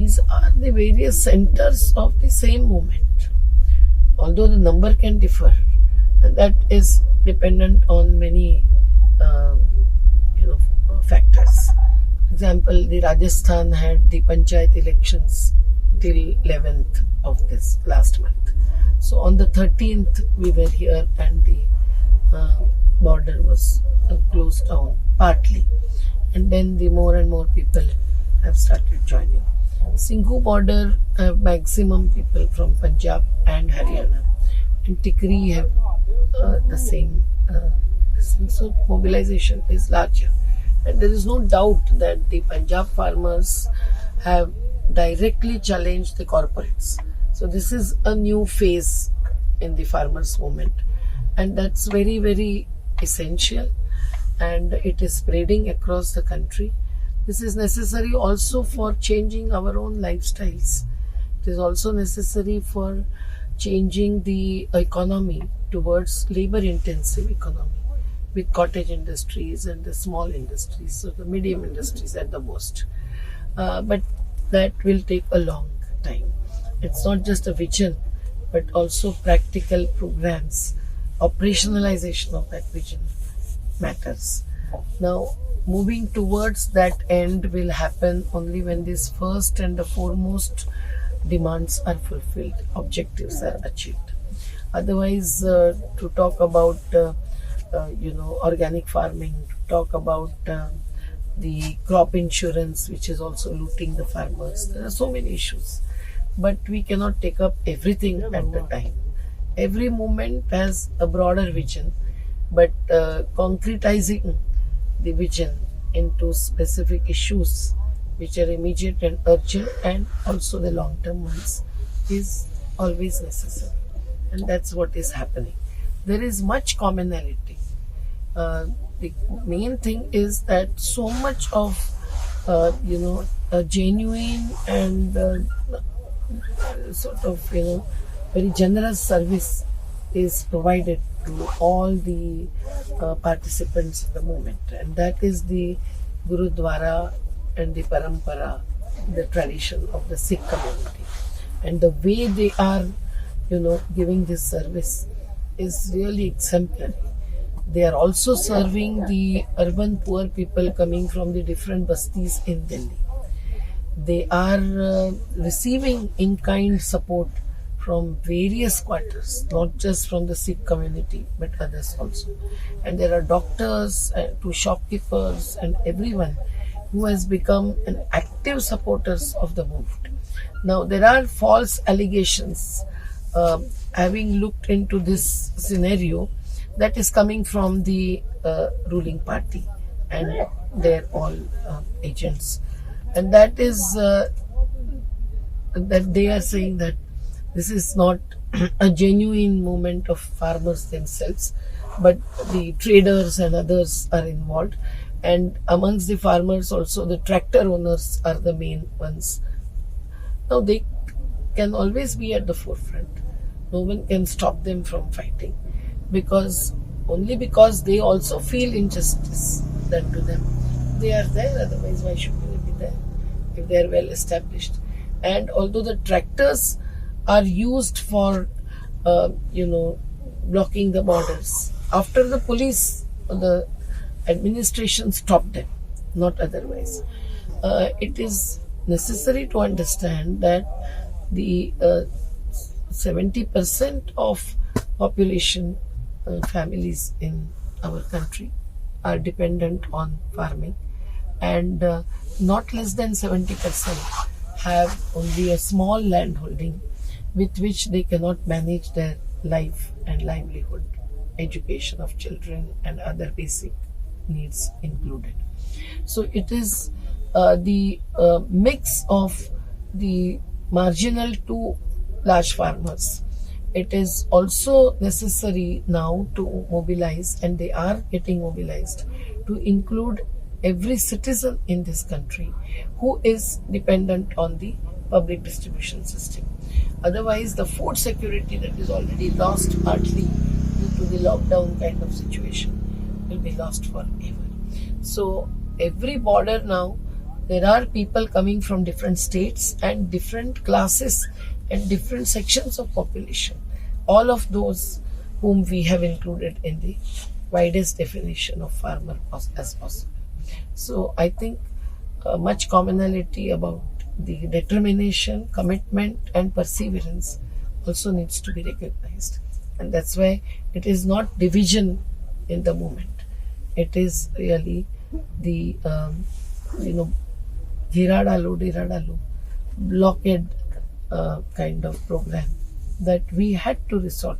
these are the various centers of the same movement, although the number can differ, and that is dependent on many factors. For example, the Rajasthan had the panchayat elections till 11th of this last month. So on the 13th we were here, and the border was closed down partly, and then the more and more people have started joining. Singhu border have maximum people from Punjab and Haryana, and Tikri have the same. So mobilization is larger, and there is no doubt that the Punjab farmers have directly challenged the corporates. So this is a new phase in the farmers' movement, and that's very, very essential, and it is spreading across the country. This is necessary also for changing our own lifestyles. It is also necessary for changing the economy towards labor-intensive economy, with cottage industries and the small industries, so the medium industries at the most. But that will take a long time. It's not just a vision, but also practical programs. Operationalization of that vision matters. Now, moving towards that end will happen only when these first and the foremost demands are fulfilled, objectives are achieved. Otherwise, to talk about organic farming, to talk about the crop insurance, which is also looting the farmers. There are so many issues, but we cannot take up everything at the time. Every movement has a broader vision, but concretizing the vision into specific issues which are immediate and urgent, and also the long-term ones, is always necessary, and that's what is happening. There is much commonality. The main thing is that so much of a genuine and very generous service is provided to all the participants in the movement, and that is the Gurudwara and the Parampara, the tradition of the Sikh community, and the way they are giving this service is really exemplary. They are also serving the urban poor people coming from the different bastis in Delhi. They are receiving in-kind support from various quarters, not just from the Sikh community, but others also. And there are doctors to shopkeepers and everyone who has become an active supporters of the movement. Now, there are false allegations having looked into this scenario that is coming from the ruling party and their all agents, and that is that they are saying that this is not a genuine movement of farmers themselves, but the traders and others are involved, and amongst the farmers also the tractor owners are the main ones. Now, they can always be at the forefront. No one can stop them from fighting, because they also feel injustice done to them. They are there, otherwise why should they be there if they are well established? And although the tractors are used for blocking the borders, after the police or the administration stopped them, not otherwise. It is necessary to understand that the 70% of population families in our country are dependent on farming, and not less than 70% have only a small land holding with which they cannot manage their life and livelihood, education of children and other basic needs included. So it is the mix of the marginal to large farmers. It is also necessary now to mobilize, and they are getting mobilized, to include every citizen in this country who is dependent on the public distribution system. Otherwise, the food security that is already lost partly due to the lockdown kind of situation will be lost forever. So every border now There are people coming from different states and different classes and different sections of population. All of those whom we have included in the widest definition of farmer as possible. So I think much commonality about the determination, commitment, and perseverance also needs to be recognized. And that's why it is not division in the movement. It is really the, Dhiradalu blockade kind of program that we had to resort